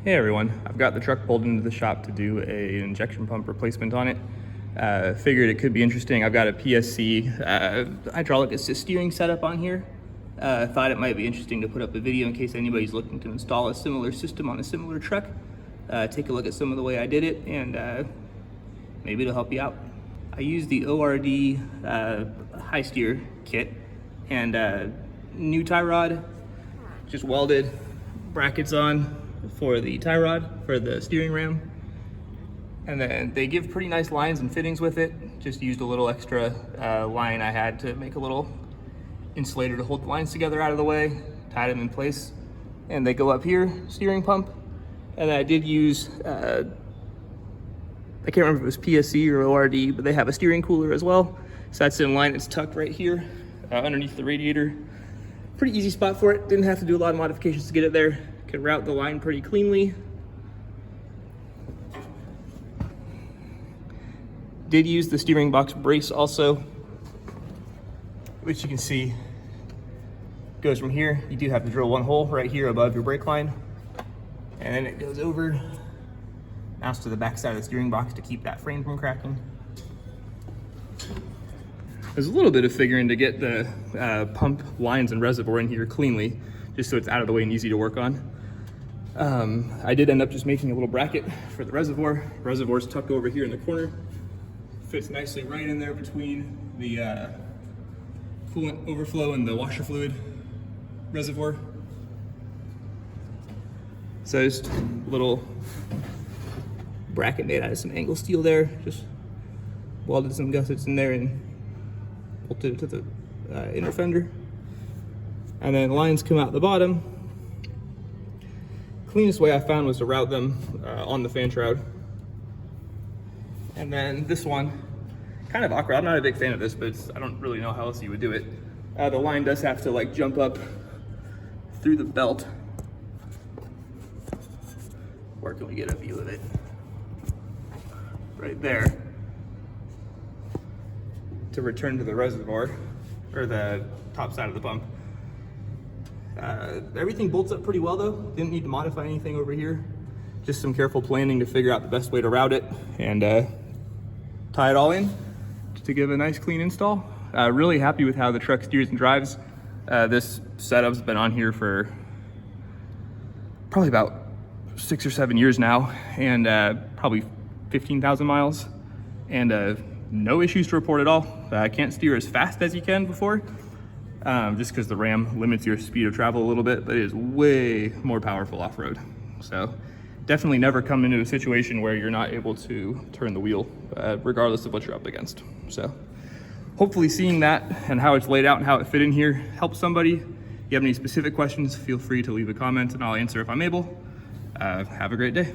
Hey everyone, I've got the truck pulled into the shop to do an injection pump replacement on it. Figured it could be interesting. I've got a PSC hydraulic assist steering setup on here. Thought it might be interesting to put up a video in case anybody's looking to install a similar system on a similar truck. Take a look at some of the way I did it and maybe it'll help you out. I used the ORD high steer kit and new tie rod, just welded brackets on for the tie rod for the steering ram, and then they give pretty nice lines and fittings with it. Just used a little extra line I had to make a little insulator to hold the lines together out of the way, tied them in place, and they go up here, steering pump. And I did use I can't remember if it was PSC or ORD, but they have a steering cooler as well, so that's in line. It's tucked right here underneath the radiator. Pretty easy spot for it. Didn't have to do a lot of modifications to get it there. Could route the line pretty cleanly. Did use the steering box brace also, which you can see goes from here. You do have to drill one hole right here above your brake line, and then it goes over, mounts to the back side of the steering box to keep that frame from cracking. There's a little bit of figuring to get the pump lines and reservoir in here cleanly, just so it's out of the way and easy to work on. I did end up just making a little bracket for the reservoir. Reservoir's tucked over here in the corner. Fits nicely right in there between the coolant overflow and the washer fluid reservoir. So just a little bracket made out of some angle steel there. Just welded some gussets in there and bolted it to the inner fender. And then lines come out the bottom. Cleanest way I found was to route them on the fan shroud. And then this one, kind of awkward. I'm not a big fan of this, but I don't really know how else you would do it. The line does have to like jump up through the belt. Where can we get a view of it? Right there. To return to the reservoir, or the top side of the pump. Everything bolts up pretty well though. Didn't need to modify anything over here. Just some careful planning to figure out the best way to route it and tie it all in to give a nice clean install. Really happy with how the truck steers and drives. This setup's been on here for probably about 6 or 7 years now, and probably 15,000 miles, and no issues to report at all. I can't steer as fast as you can before, just because the Ram limits your speed of travel a little bit, but it is way more powerful off-road. So definitely never come into a situation where you're not able to turn the wheel, regardless of what you're up against. So hopefully seeing that and how it's laid out and how it fit in here helps somebody. If you have any specific questions, feel free to leave a comment and I'll answer if I'm able. Have a great day.